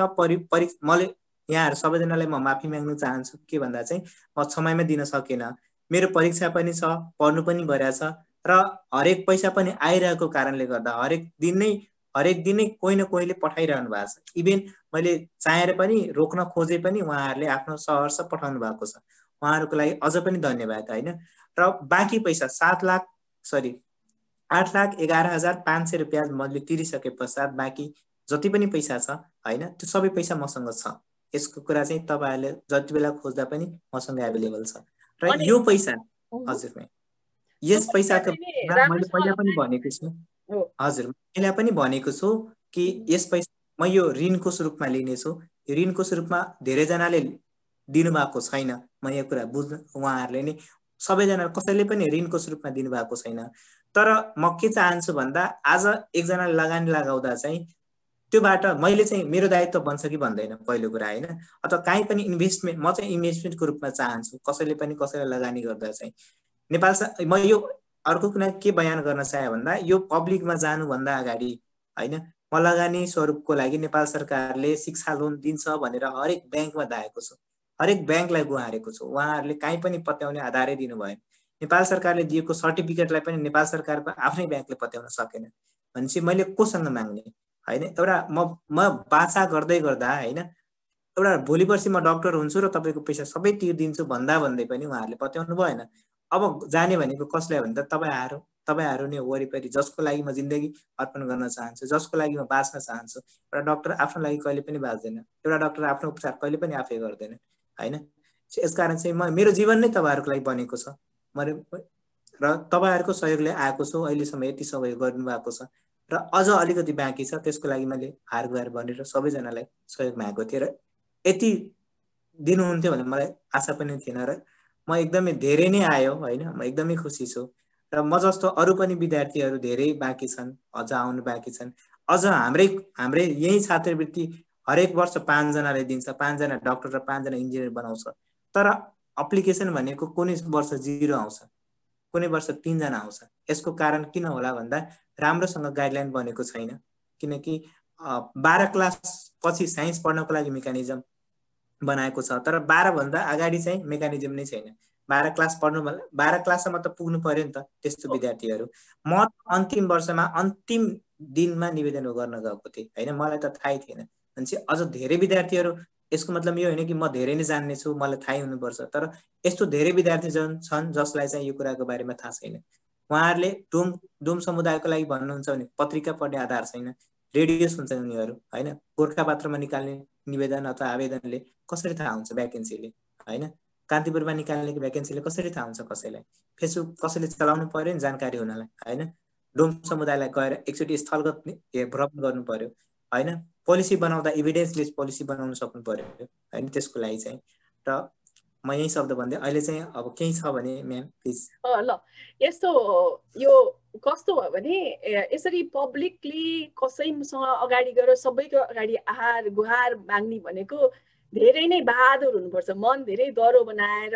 Speaker 2: मैले यहाँहरू सबैजनालाई म माफी माग्न चाहन्छु के भन्दा चाहिँ म समयमा दिन सकेन। मेरो परीक्षा पनि छ, पढ्नु पनि भइरहेछ र हरेक पैसा पनि आइरहेको कारणले गर्दा हरेक दिन नै कोही न कोहीले पठाइरहनु भएको छ। इभेन मैले चाहेर पनि रोक्न खोजे पनि उहाँहरूले आफ्नो सहर्ष पठाउनु भएको छ। उहाँहरूको लागि अझ पनि धन्यवाद होइन। र बाँकी पैसा 8,11,500 रुपियाँ मैले तिरिसके पश्चात बाँकी जति पनि पैसा छ होइन त्यो सबै पैसा मसँग छ। यसको कुरा चाहिँ तपाईँहरूले जति बेला खोज्दा पनि मसँग एभाइलेबल छ। र यो पैसा हजुर यस पैसाको मैले पहिला पनि भनेको छु, हजुर मैले पनि भनेको छु कि यस पैसा म यो ऋणको स्वरूपमा लिनेछु। यो ऋणको स्वरूपमा धेरैजनाले दिनुभएको छैन। म यो कुरा बुझ्नु, उहाँहरूले नै सबैजना कसैले पनि ऋणको स्वरूपमा दिनुभएको छैन। तर म के चाहन्छु भन्दा आज एकजनाले लगानी लगाउँदा चाहिँ त्योबाट मैले चाहिँ मेरो दायित्व बन्छ कि भन्दैन पहिलो कुरा होइन। अथवा काहीँ पनि इन्भेस्टमेन्ट म चाहिँ इन्भेस्टमेन्टको रूपमा चाहन्छु। कसैले पनि कसैलाई लगानी गर्दा चाहिँ नेपाल म यो अर्को कुरा के बयान गर्न चाहे भन्दा यो पब्लिकमा जानुभन्दा अगाडि होइन म लगानी स्वरूपको लागि नेपाल सरकारले शिक्षा लोन दिन्छ भनेर हरेक ब्याङ्कमा धाएको छु, हरेक ब्याङ्कलाई गुहारेको छु। उहाँहरूले काहीँ पनि पत्याउने आधारै दिनु भएन। नेपाल सरकारले दिएको सर्टिफिकेटलाई पनि नेपाल सरकारको आफ्नै ब्याङ्कले पत्याउन सकेन भनेपछि मैले कोसँग माग्ने होइन। एउटा म बाचा गर्दै गर्दा होइन एउटा भोलि पर्सि म डक्टर हुन्छु र तपाईँको पैसा सबै तिर्दिन्छु भन्दै पनि उहाँहरूले पत्याउनु भएन। अब जाने भनेको कसलाई भन्दा तपाईँहरू नै वरिपरि जसको लागि म जिन्दगी अर्पण गर्न चाहन्छु, जसको लागि म बाँच्न चाहन्छु। एउटा डक्टर आफ्नो लागि कहिले पनि बाँच्दैन, एउटा डक्टर आफ्नो उपचार कहिले पनि आफै गर्दैन होइन। यसकारण चाहिँ मेरो जीवन नै तपाईँहरूको लागि बनेको छ र तपाईँहरूको सहयोगले आएको छु। अहिलेसम्म यति सहयोग गर्नुभएको छ र अझ अलिकति बाँकी छ। त्यसको लागि मैले हार गुहार भनेर सबैजनालाई सहयोग मागेको थिएँ र यति दिनुहुन्थ्यो भने मलाई आशा पनि थिएन र म एकदमै धेरै नै आयो होइन। म एकदमै खुसी छु र म जस्तो अरू पनि विद्यार्थीहरू धेरै बाँकी छन्, अझ आउनु बाँकी छन्। अझ हाम्रै यही छात्रवृत्ति हरेक वर्ष 5 जनाले दिन्छ, 5 जना डक्टर र 5 जना इन्जिनियर बनाउँछ। तर एप्लिकेसन भनेको कुनै वर्ष 0 आउँछ, कुनै वर्ष 3 जना आउँछ। यसको कारण किन होला भन्दा राम्रोसँग गाइडलाइन बनेको छैन। किनकि 12 क्लास पछि साइन्स पढ्नको लागि मेकानिजम बनाएको छ, तर 12 भन्दा अगाडि चाहिँ मेकानिजम नै छैन। 12 क्लास पढ्नु भन्दा 12 क्लाससम्म त पुग्नु पर्यो नि त त्यस्तो विद्यार्थीहरू। म अन्तिम वर्षमा अन्तिम दिनमा निवेदन गर्न गएको थिएँ होइन, मलाई त थाहै थिएन। भनेपछि अझ धेरै विद्यार्थीहरू, यसको मतलब यो होइन कि म धेरै नै जान्ने छु, मलाई थाहै हुनुपर्छ। तर यस्तो धेरै विद्यार्थी छन् जसलाई चाहिँ यो कुराको बारेमा थाहा छैन। उहाँहरूले डोम समुदायको लागि भन्नुहुन्छ भने पत्रिका पढ्ने आधार छैन, रेडियो सुन्छन् उनीहरू होइन। गोर्खापत्रमा निकाल्ने निवेदन अथवा आवेदनले कसरी थाहा हुन्छ भ्याकेन्सीले होइन। कान्तिपुरमा निकाल्ने भ्याकेन्सीले कसरी थाहा हुन्छ कसैलाई। फेसबुक कसैले चलाउनु पर्यो नि जानकारी हुनलाई होइन। डोम समुदायलाई गएर एकचोटि स्थलगत भ्रमण गर्नु पर्यो होइन। पोलिसी बनाउँदा इभिडेन्स लिस्ट पोलिसी बनाउन सक्नु पर्यो होइन। त्यसको लागि चाहिँ र म यही शब्द भन्दै अहिले चाहिँ अब केही छ भने म्याम प्लिज।
Speaker 1: ल यस्तो यो कस्तो भयो भने यसरी पब्लिकली कसैसँग अगाडि गएर सबैको अगाडि आहार गुहार माग्ने भनेको धेरै नै बहादुर हुनुपर्छ। मन धेरै दह्रो बनाएर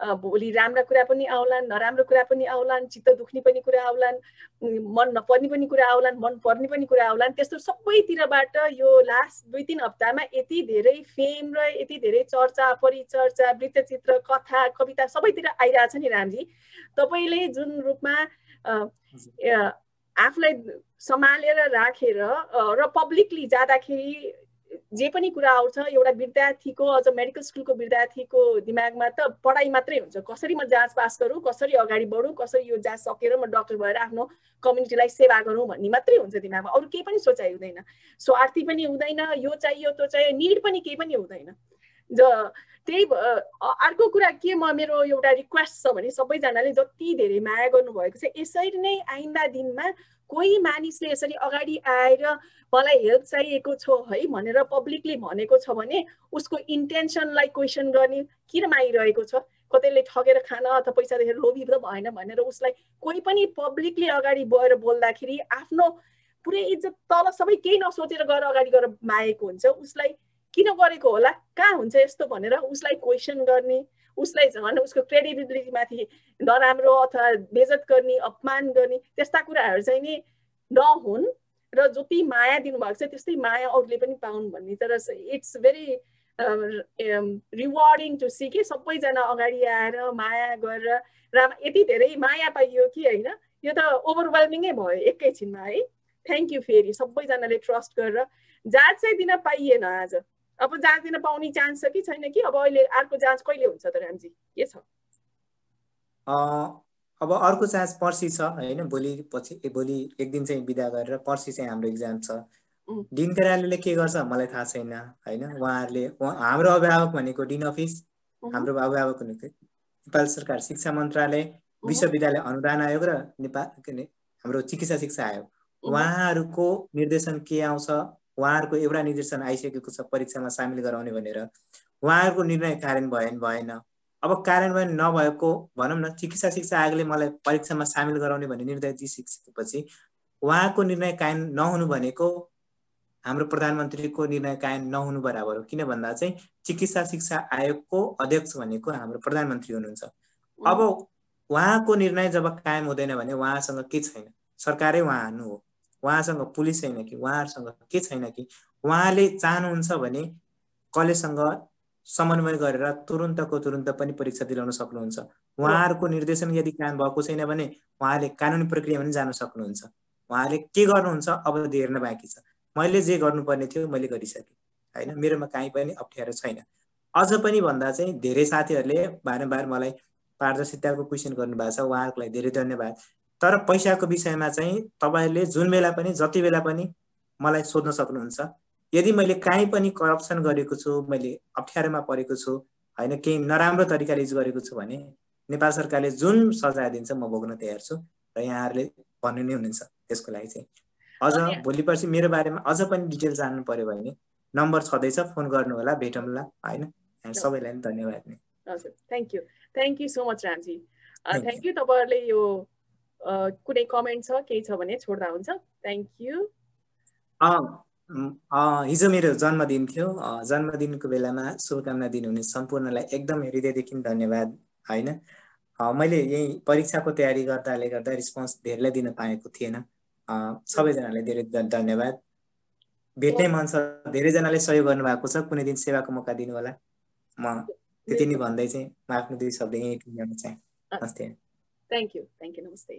Speaker 1: भोलि राम्रा कुरा पनि आउलान्, नराम्रो कुरा पनि आउलान्, चित्त दुख्ने पनि कुरा आउलान्, मन नपर्ने पनि कुरा आउलान्, मन पर्ने पनि कुरा आउलान्। त्यस्तो सबैतिरबाट यो लास्ट 2-3 हप्तामा यति धेरै फेम र यति धेरै चर्चा परिचर्चा वृत्तचित्र कथा कविता सबैतिर आइरहेछ नि रामजी। तपाईँले जुन रूपमा आफूलाई सम्हालेर राखेर र पब्लिकली जाँदाखेरि जे पनि कुरा आउँछ एउटा विद्यार्थीको अझ मेडिकल स्कुलको विद्यार्थीको दिमागमा त पढाइ मात्रै हुन्छ, कसरी म जाँच पास गरौँ, कसरी अगाडि बढौँ, कसरी यो जाँच सकेर म डक्टर भएर आफ्नो कम्युनिटीलाई सेवा गरौँ भन्ने मात्रै हुन्छ दिमागमा, अरू केही पनि सोचाइ हुँदैन, स्वार्थी पनि हुँदैन, यो चाहियो त्यो चाहियो, निड पनि केही पनि हुँदैन। त्यही अर्को कुरा के मेरो एउटा रिक्वेस्ट छ भने सबैजनाले जति धेरै माया गर्नुभएको छ यसरी नै आइन्दा दिनमा कोही मानिसले यसरी अगाडि आएर मलाई हेल्प चाहिएको छ है भनेर पब्लिकली भनेको छ भने उसको इन्टेन्सनलाई क्वेसन गर्ने किन मागिरहेको छ, कतैले ठगेर खान अथवा पैसा देखेर लोभी त भएन भनेर उसलाई कोही पनि पब्लिकली अगाडि गएर बोल्दाखेरि आफ्नो पुरै इज्जत तल सबै केही नसोचेर गएर अगाडि गएर मागेको हुन्छ, उसलाई किन गरेको होला, कहाँ हुन्छ यस्तो भनेर उसलाई क्वेसन गर्ने, उसलाई झन् उसको क्रेडिबिलिटीमाथि नराम्रो अथवा बेइज्जत गर्ने, अपमान गर्ने त्यस्ता कुराहरू चाहिँ नि नहुन् र जति माया दिनुभएको छ त्यस्तै माया अरूले पनि पाउन् भन्ने। तर it's very rewarding to see कि सबैजना अगाडि आएर माया गरेर यति धेरै माया पाइयो कि होइन, यो त ओभरवेल्मिङै भयो एकैछिनमा है। थ्याङ्क यू फेरि सबैजनाले ट्रस्ट गरेर जाँच चाहिँ दिन पाइएन आज, अब जाँच दिन पाउने चान्स छ कि छैन कि, अब अहिले अर्को जाँच कहिले हुन्छ त रामजी, के छ?
Speaker 2: अब अर्को जाँच पर्सि छ होइन, भोलि एक दिन चाहिँ बिदा गरेर पर्सि चाहिँ हाम्रो इक्जाम छ। डिन कार्यालयले के गर्छ मलाई थाहा छैन होइन, उहाँहरूले हाम्रो अभिभावक भनेको डिन अफिस, हाम्रो अभिभावक भनेको नेपाल सरकार शिक्षा मन्त्रालय, विश्वविद्यालय अनुदान आयोग र नेपाल हाम्रो चिकित्सा शिक्षा आयोग, उहाँहरूको निर्देशन के आउँछ, उहाँहरूको एउटा निर्देशन आइसकेको छ परीक्षामा सामेल गराउने भनेर, उहाँहरूको निर्णय कार्यान्वयन भएन। अब कार्यान्वयन नभएको भनौँ न, चिकित्सा शिक्षा आयोगले मलाई परीक्षामा सामेल गराउने भन्ने निर्णय दिइसकेपछि उहाँको निर्णय कायम नहुनु भनेको हाम्रो प्रधानमन्त्रीको निर्णय कायम नहुनु बराबर हो। किन भन्दा चाहिँ चिकित्सा शिक्षा आयोगको अध्यक्ष भनेको हाम्रो प्रधानमन्त्री हुनुहुन्छ। अब उहाँको निर्णय जब कायम हुँदैन भने उहाँसँग के छैन, सरकारै उहाँ हो, उहाँसँग पुलिस छैन कि, उहाँहरूसँग के छैन कि, उहाँले चाहनुहुन्छ भने कलेजसँग समन्वय गरेर तुरुन्तको तुरुन्त पनि परीक्षा दिलाउन सक्नुहुन्छ। उहाँहरूको निर्देशन यदि कायम भएको छैन भने उहाँले कानुनी प्रक्रियामा पनि जान सक्नुहुन्छ। उहाँले के गर्नुहुन्छ अब हेर्न बाँकी छ। मैले जे गर्नुपर्ने थियो मैले गरिसकेँ होइन, मेरोमा काहीँ पनि अप्ठ्यारो छैन। अझ पनि भन्दा चाहिँ धेरै साथीहरूले बारम्बार मलाई पारदर्शिताको क्वेसन गर्नुभएको छ, उहाँहरूको लागि धेरै धन्यवाद। तर पैसाको विषयमा चाहिँ तपाईँहरूले जुन बेला पनि जति बेला पनि मलाई सोध्न सक्नुहुन्छ। यदि मैले काहीँ पनि करप्सन गरेको छु, मैले अप्ठ्यारोमा परेको छु होइन, केही नराम्रो तरिकाले युज गरेको छु भने नेपाल सरकारले जुन सजाय दिन्छ म भोग्न तयार छु र यहाँहरूले भन्नु नै हुनुहुन्छ। त्यसको लागि चाहिँ अझ भोलि पर्सि मेरो बारेमा अझ पनि डिटेल जान्नु पर्यो भने नम्बर छँदैछ, फोन गर्नु होला, भेटौँला होइन। सबैलाई पनि धन्यवाद नै।
Speaker 1: हजुर, thank you so much Ramji, thank you. तपाईँहरूले यो कुनै कमेन्ट छ केही छ भने छोड्दा हुन्छ। Thank you.
Speaker 2: हिजो मेरो जन्मदिन थियो, जन्मदिनको बेलामा शुभकामना दिनुहुने सम्पूर्णलाई एकदम हृदयदेखि धन्यवाद होइन। मैले यही परीक्षाको तयारी गर्दा रिस्पोन्स धेरैलाई दिन पाएको थिएन, सबैजनालाई धेरै धन्यवाद। भेट्नै मन छ, धेरैजनाले सहयोग गर्नुभएको छ, कुनै दिन सेवाको मौका दिनु होला। म त्यति नै भन्दै चाहिँ म आफ्नो दुई शब्द यहीँ टुङ्ग्याउन चाहे। नमस्ते।
Speaker 1: थ्याङ्क यू, नमस्ते।